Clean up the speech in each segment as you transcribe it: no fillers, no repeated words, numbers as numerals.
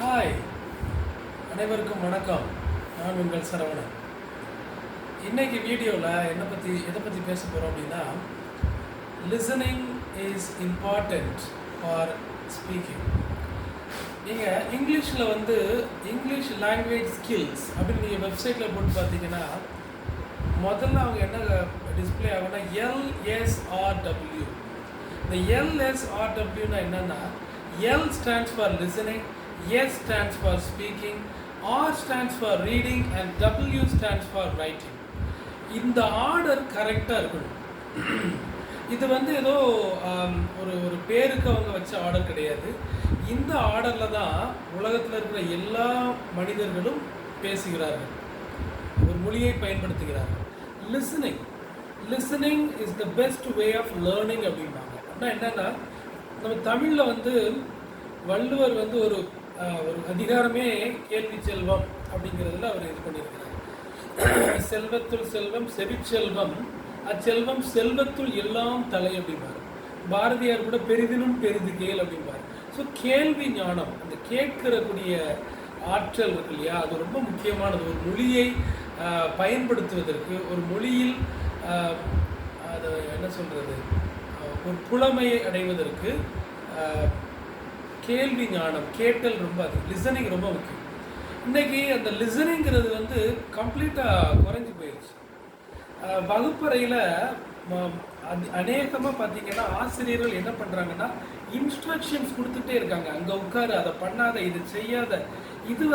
Hi, அனைவருக்கும் வணக்கம். நான் உங்கள் சரவணன். இன்றைக்கி வீடியோவில் எதை பற்றி பேச போகிறோம் அப்படின்னா, listening is important for speaking. நீங்கள் இங்கிலீஷில் இங்கிலீஷ் லாங்குவேஜ் ஸ்கில்ஸ் அப்படின்னு நீங்கள் வெப்சைட்டில் போட்டு பார்த்தீங்கன்னா, முதல்ல அவங்க என்ன டிஸ்பிளே ஆகும்னா எல்எஸ்ஆர்டபிள்யூ. இந்த எல்எஸ்ஆர்டபிள்யூனா என்னென்னா, L stands for listening, S stands for speaking, R stands for reading and W stands for writing. இந்த ஆர்டர் கரெக்டாக இருக்கணும். இது ஏதோ ஒரு பேருக்கு அவங்க வச்ச ஆர்டர் கிடையாது. இந்த ஆர்டரில் தான் உலகத்தில் இருக்கிற எல்லா மனிதர்களும் பேசுகிறார்கள், ஒரு மொழியை பயன்படுத்துகிறார்கள். Listening is the best way of learning அப்படின்பாங்க. அப்படின்னா என்னென்னா, நம்ம தமிழில் வள்ளுவர் ஒரு அதிகாரமே கேள்வி செல்வம் அப்படிங்கிறதுல அவர் இது பண்ணியிருக்கிறார். செல்வத்துள் செல்வம் செவிச்செல்வம், அச்செல்வம் செல்வத்துள் எல்லாம் தலை அப்படிம்பார். பாரதியார் கூட பெரிதினும் பெரிது கேள் அப்படிம்பார். ஸோ கேள்வி ஞானம், அந்த கேட்கிறக்கூடிய ஆற்றல் இருக்கு இல்லையா, அது ரொம்ப முக்கியமானது. ஒரு மொழியை பயன்படுத்துவதற்கு, ஒரு மொழியில் அதை என்ன சொல்கிறது, ஒரு புலமையை அடைவதற்கு கேள்வி ஞானம், கேட்டல் ரொம்ப லிசனிங் ரொம்ப முக்கியம். இன்றைக்கி அந்த லிசனிங்கிறது கம்ப்ளீட்டாக குறைஞ்சி போயிடுச்சு. வகுப்பறையில் அநேகமாக பார்த்திங்கன்னா ஆசிரியர்கள் என்ன பண்ணுறாங்கன்னா, இன்ஸ்ட்ரக்ஷன்ஸ் கொடுத்துட்டே இருக்காங்க. அங்கே உட்காரு, அதை பண்ணாத, இது செய்யாத. இது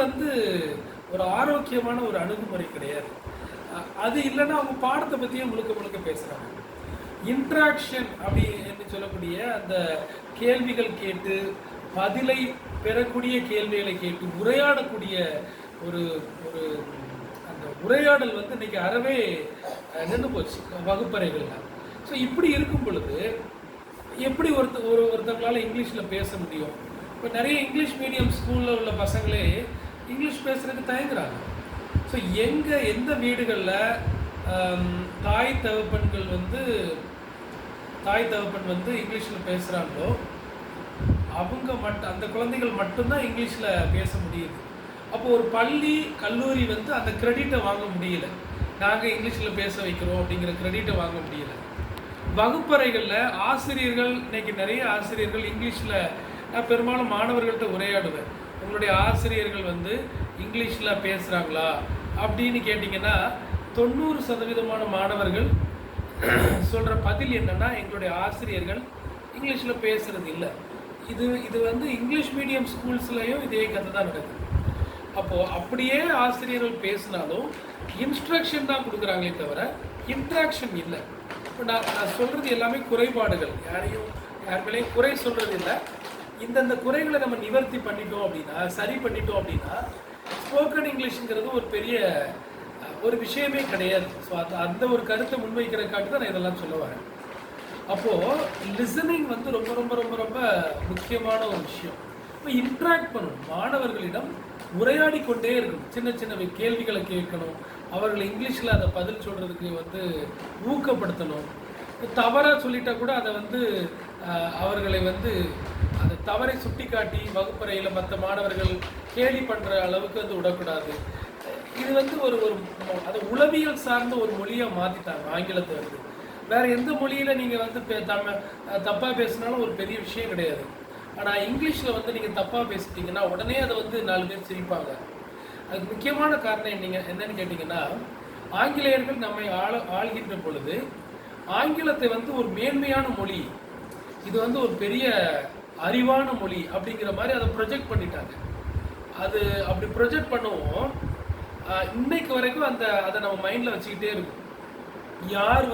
ஒரு ஆரோக்கியமான ஒரு அணுகுமுறை கிடையாது. அது இல்லைன்னா அவங்க பாடத்தை பற்றியே முழுக்க பேசுகிறாங்க. இன்ட்ராக்ஷன் அப்படி என்று சொல்லக்கூடிய அந்த கேள்விகள் கேட்டு, பதிலை பெறக்கூடிய கேள்விகளை கேட்டு உரையாடக்கூடிய ஒரு ஒரு அந்த உரையாடல் இன்றைக்கி அறவே நின்று போச்சு வகுப்பறைகள்லாம். ஸோ இப்படி இருக்கும் பொழுது எப்படி ஒருத்தங்களால் இங்கிலீஷில் பேச முடியும்? இப்போ நிறைய இங்கிலீஷ் மீடியம் ஸ்கூலில் உள்ள பசங்களே இங்கிலீஷ் பேசுகிறதுக்கு தயங்குறாங்க. ஸோ எந்த வீடுகளில் தாய் தகப்பன் இங்கிலீஷில் பேசுகிறாங்களோ அந்த குழந்தைகள் மட்டும்தான் இங்கிலீஷில் பேச முடியுது. அப்போது ஒரு பள்ளி கல்லூரி அந்த கிரெடிட்டை வாங்க முடியல. நாங்கள் இங்கிலீஷில் பேச வைக்கிறோம் அப்படிங்கிற கிரெடிட்டை வாங்க முடியல. வகுப்பறைகளில் ஆசிரியர்கள், இன்றைக்கி நிறைய ஆசிரியர்கள் இங்கிலீஷில், நான் பெரும்பாலும் மாணவர்கள்ட்ட உரையாடுவேன், உங்களுடைய ஆசிரியர்கள் இங்கிலீஷில் பேசுகிறாங்களா அப்படின்னு கேட்டிங்கன்னா 90% மாணவர்கள் சொல்கிற பதில் என்னென்னா, எங்களுடைய ஆசிரியர்கள் இங்கிலீஷில் பேசுகிறது இல்லை. இது இங்கிலீஷ் மீடியம் ஸ்கூல்ஸ்லையும் இதே கதை தான் நடக்குது. அப்போது அப்படியே ஆசிரியர்கள் பேசினாலும் இன்ஸ்ட்ரக்ஷன் தான் கொடுக்குறாங்களே தவிர இன்ட்ராக்ஷன் இல்லை. இப்போ நான் சொல்கிறது எல்லாமே குறைபாடுகள், யார் மேலேயும் குறை சொல்கிறது இல்லை. இந்தந்த குறைகளை நம்ம நிவர்த்தி பண்ணிட்டோம் அப்படின்னா, சரி பண்ணிட்டோம் அப்படின்னா, ஸ்போக்கன் இங்கிலீஷுங்கிறது ஒரு பெரிய ஒரு விஷயமே கிடையாது. ஸோ அந்த ஒரு கருத்தை முன்வைக்கிறதுக்காக தான் நான் இதெல்லாம் சொல்ல வரேன். அப்போது லிசனிங் ரொம்ப ரொம்ப ரொம்ப ரொம்ப முக்கியமான ஒரு விஷயம். இப்போ இன்ட்ராக்ட் பண்ணணும், மாணவர்களிடம் உரையாடி கொண்டே இருக்கணும், சின்ன சின்ன கேள்விகளை கேட்கணும், அவர்களை இங்கிலீஷில் அதை பதில் சொல்கிறதுக்கு ஊக்கப்படுத்தணும். தவறாக சொல்லிட்டா கூட அதை அவர்களை அந்த தவறை சுட்டி காட்டி வகுப்பறையில் மற்ற மாணவர்கள் கேலி பண்ணுற அளவுக்கு விடக்கூடாது. இது ஒரு அது உளவியல் சார்ந்த ஒரு மொழியாக மாற்றிட்டாங்க ஆங்கிலத்தை. வேறு எந்த மொழியில் நீங்கள் தப்பாக பேசினாலும் ஒரு பெரிய விஷயம் கிடையாது. ஆனால் இங்கிலீஷில் நீங்கள் தப்பாக பேசிட்டீங்கன்னா உடனே அதை 4 பேர் சிரிப்பாங்க. அதுக்கு முக்கியமான காரணம் என்னன்னு கேட்டிங்கன்னா, ஆங்கிலேயர்கள் நம்மை ஆள்கின்ற பொழுது ஆங்கிலத்தை ஒரு மேன்மையான மொழி, இது ஒரு பெரிய அறிவான மொழி அப்படிங்கிற மாதிரி அதை ப்ரொஜெக்ட் பண்ணிட்டாங்க. அது அப்படி ப்ரொஜெக்ட் பண்ணுவோம். இன்னைக்கு வரைக்கும் அதை நம்ம மைண்டில் வச்சுக்கிட்டே இருக்கும். யார்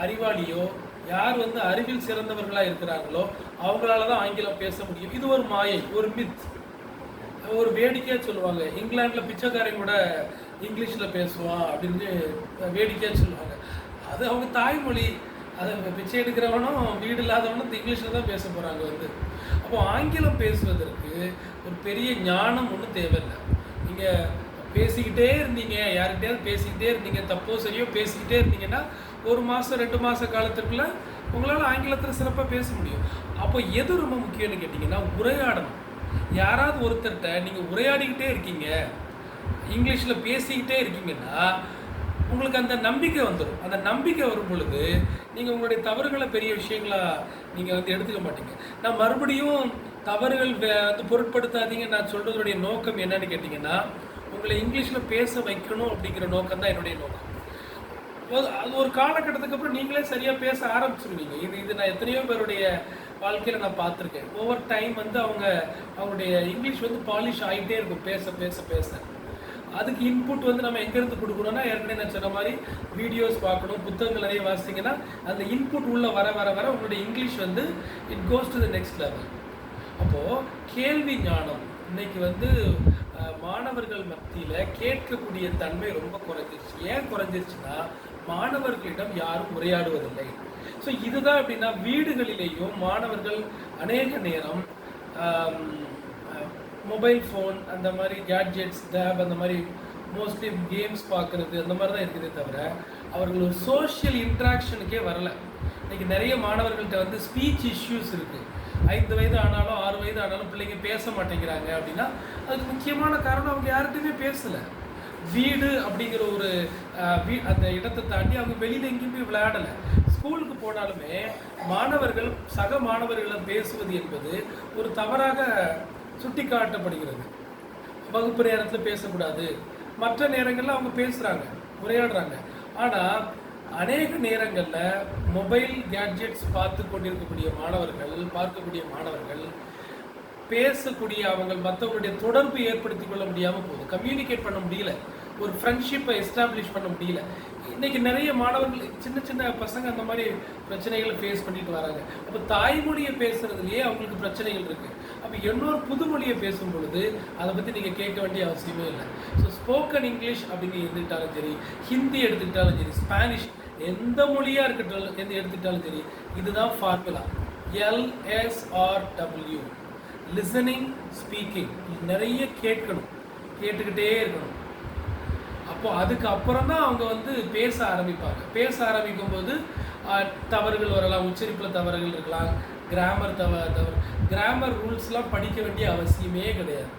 அறிவாளியோ, யார் அறிவில் சிறந்தவர்களாக இருக்கிறாங்களோ அவங்களால தான் ஆங்கிலம் பேச முடியும். இது ஒரு மாயை, ஒரு மித், ஒரு வேடிக்கையாக சொல்லுவாங்க. இங்கிலாண்டில் பிச்சைக்காரன் கூட இங்கிலீஷில் பேசுவான் அப்படின்னு வேடிக்கையாக சொல்லுவாங்க. அது அவங்க தாய்மொழி. அதை பிச்சை எடுக்கிறவனும் வீடு இல்லாதவனும் இங்கிலீஷில் தான் பேச போகிறாங்க. அப்போது ஆங்கிலம் பேசுவதற்கு ஒரு பெரிய ஞானம் ஒன்றும் தேவையில்லை. நீங்கள் பேசிக்கிட்டே இருந்தீங்க, யார்கிட்டயாவது பேசிக்கிட்டே இருந்தீங்க, தப்போ சரியோ பேசிக்கிட்டே இருந்தீங்கன்னா 1 மாதம் 2 மாத காலத்துக்குள்ளே உங்களால் ஆங்கிலத்தில் சிறப்பாக பேச முடியும். அப்போ எது ரொம்ப முக்கியம்னு கேட்டிங்கன்னா, உரையாடணும். யாராவது ஒருத்தர்கிட்ட நீங்கள் உரையாடிக்கிட்டே இருக்கீங்க, இங்கிலீஷில் பேசிக்கிட்டே இருக்கீங்கன்னா உங்களுக்கு அந்த நம்பிக்கை வந்துடும். அந்த நம்பிக்கை வரும் பொழுது நீங்கள் உங்களுடைய தவறுகளை பெரிய விஷயங்களாக நீங்கள் வந்து எடுத்துக்க மாட்டீங்க. நான் மறுபடியும் தவறுகள் வந்து பொருட்படுத்தாதீங்க. நான் சொல்கிறதுடைய நோக்கம் என்னன்னு கேட்டிங்கன்னா, உங்களை இங்கிலீஷில் பேச வைக்கணும் அப்படிங்கிற நோக்கம் தான் என்னுடைய நோக்கம். அது ஒரு காலகட்டத்துக்கு அப்புறம் நீங்களே சரியாக பேச ஆரம்பிச்சிருவீங்க. இது நான் எத்தனையோ பேருடைய வாழ்க்கையில் நான் பார்த்துருக்கேன். ஓவர் டைம் வந்து அவங்களுடைய இங்கிலீஷ் வந்து பாலிஷ் ஆகிட்டே இருக்கும் பேச பேச பேச. அதுக்கு இன்புட் வந்து நம்ம எங்கேருந்து கொடுக்கணும்னா, ஏற்கனவே நான் சொன்ன மாதிரி வீடியோஸ் பார்க்கணும், புத்தகங்கள் நிறைய வாசிங்கன்னா அந்த இன்புட் உள்ளே வர வர வர உங்களுடைய இங்கிலீஷ் வந்து it goes to the next level. அப்போது கேள்வி ஞானம் இன்னைக்கு வந்து மாணவர்கள் மத்தியில் கேட்கக்கூடிய தன்மை ரொம்ப குறைஞ்சிருச்சு. ஏன் குறைஞ்சிருச்சுன்னா, மாணவர்களிடம் யாரும் உரையாடுவதில்லை. ஸோ இதுதான் எப்படின்னா, வீடுகளிலேயும் மாணவர்கள் அநேக நேரம் மொபைல் ஃபோன் அந்த மாதிரி கேட்ஜெட்ஸ் டேப் அந்த மாதிரி மோஸ்ட்லி கேம்ஸ் பார்க்குறது அந்த மாதிரி தான் இருக்குதே தவிர அவர்கள் ஒரு சோஷியல் இன்ட்ராக்ஷனுக்கே வரலை. இன்றைக்கி நிறைய மாணவர்கள்ட்ட வந்து ஸ்பீச் இஷ்யூஸ் இருக்குது. 5 வயது ஆனாலும் 6 வயது ஆனாலும் பிள்ளைங்க பேச மாட்டேங்கிறாங்க அப்படின்னா அதுக்கு முக்கியமான காரணம் அவங்க யார்கிட்டையுமே பேசலை. வீடு அப்படிங்கிற ஒரு அந்த இடத்தை தாண்டி அவங்க வெளியில் எங்கேயும் போய் விளையாடலை. ஸ்கூலுக்கு போனாலுமே மாணவர்கள் சக மாணவர்களிடம் பேசுவது என்பது ஒரு தவறாக சுட்டி காட்டப்படுகிறது. வகுப்பு நேரத்தில் பேசக்கூடாது, மற்ற நேரங்களில் அவங்க பேசுகிறாங்க, உரையாடுறாங்க. ஆனால் அநேக நேரங்களில் மொபைல் கேட்ஜெட்ஸ் பார்க்கக்கூடிய மாணவர்கள் பேசக்கூடிய அவங்க மற்றவங்களுடைய தொடர்பு ஏற்படுத்தி கொள்ள முடியாமல் போகுது. கம்யூனிகேட் பண்ண முடியல, ஒரு ஃப்ரெண்ட்ஷிப்பை எஸ்டாப்ளிஷ் பண்ண முடியல. இன்றைக்கி நிறைய மாணவர்கள் சின்ன சின்ன பசங்க அந்த மாதிரி பிரச்சனைகளை ஃபேஸ் பண்ணிட்டு வராங்க. அப்போ தாய்மொழியை பேசுகிறதுலையே அவங்களுக்கு பிரச்சனைகள் இருக்குது. அப்போ இன்னொரு புது மொழியை பேசும் பொழுது அதை பற்றி நீங்கள் கேட்க வேண்டிய அவசியமே இல்லை. ஸோ ஸ்போக்கன் இங்கிலீஷ் அப்படின்னு எடுத்துக்கிட்டாலும் சரி, ஹிந்தி எடுத்துக்கிட்டாலும் சரி, ஸ்பானிஷ் எந்த மொழியாக இருக்கட்டும் எடுத்துக்கிட்டாலும் சரி, இதுதான் ஃபார்முலா. LSRW, listening, speaking. நிறைய கேட்டுக்கிட்டே இருக்கணும். அப்போது அதுக்கப்புறம் தான் அவங்க வந்து பேச ஆரம்பிப்பாங்க. பேச ஆரம்பிக்கும் போது தவறுகள் வரலாம், உச்சரிப்பில் தவறுகள் இருக்கலாம், கிராமர் ரூல்ஸ்லாம் படிக்க வேண்டிய அவசியமே கிடையாது.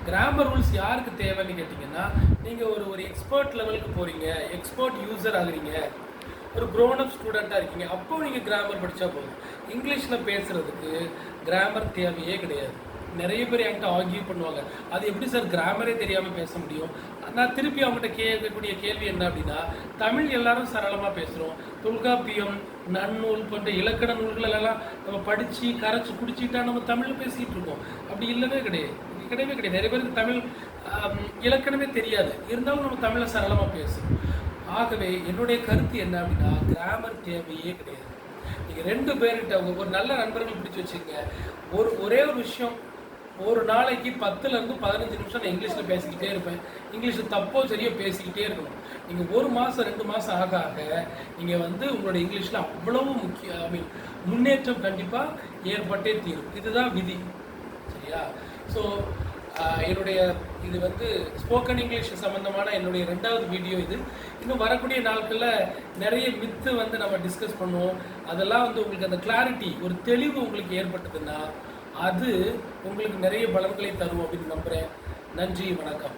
கிராமர் ரூல்ஸ் யாருக்கு தேவைன்னு கேட்டிங்கன்னா, நீங்கள் ஒரு எக்ஸ்பர்ட் லெவலுக்கு போகிறீங்க, எக்ஸ்பர்ட் யூசர் ஆகுறீங்க, ஒரு க்ரோனப் ஸ்டூடெண்ட்டாக இருக்கீங்க, அப்போ நீங்கள் கிராமர் படித்தா போதும். இங்கிலீஷில் பேசுகிறதுக்கு கிராமர் தேவையே கிடையாது. நிறைய பேர் என்கிட்ட ஆர்கியூ பண்ணுவாங்க, அது எப்படி சார் கிராமரே தெரியாமல் பேச முடியும்? நான் திருப்பி அவங்ககிட்ட கேட்கக்கூடிய கேள்வி என்ன அப்படின்னா, தமிழ் எல்லாரும் சரளமாக பேசுகிறோம். தொல்காப்பியம், நன்னூல் போன்ற இலக்கண நூல்களெல்லாம் நம்ம படித்து கரைச்சி குடிச்சிட்டா நம்ம தமிழில் பேசிகிட்டு இருக்கோம். அப்படி கிடையவே கிடையாது. நிறைய பேருக்கு தமிழ் இலக்கணமே தெரியாது, இருந்தாலும் நம்ம தமிழை சரளமாக பேசுகிறோம். ஆகவே என்னுடைய கருத்து என்ன அப்படின்னா, கிராமர் தேவையே கிடையாது. நீங்கள் 2 பேர்கிட்ட ஒரு நல்ல நண்பர்கள் பிடிச்சி வச்சுக்கோங்க. ஒரே ஒரு விஷயம், ஒரு நாளைக்கு 10லேருந்து 15 நிமிஷம் நான் இங்கிலீஷில் பேசிக்கிட்டே இருப்பேன். இங்கிலீஷில் தப்போ சரியோ பேசிக்கிட்டே இருக்கணும். நீங்கள் 1 மாதம் 2 மாதம் ஆக நீங்கள் வந்து உங்களோட இங்கிலீஷில் அவ்வளவு முன்னேற்றம் கண்டிப்பாக ஏற்பட்டே தீரும். இதுதான் விதி, சரியா? ஸோ என்னுடைய இது வந்து ஸ்போக்கன் இங்கிலீஷ் சம்மந்தமான என்னுடைய 2வது வீடியோ இது. இன்னும் வரக்கூடிய நாட்களில் நிறைய மித்து வந்து நம்ம டிஸ்கஸ் பண்ணுவோம். அதெல்லாம் வந்து உங்களுக்கு அந்த கிளாரிட்டி, ஒரு தெளிவு உங்களுக்கு ஏற்பட்டதுன்னா அது உங்களுக்கு நிறைய பலன்களை தரும் அப்படின்னு நம்புகிறேன். நன்றி, வணக்கம்.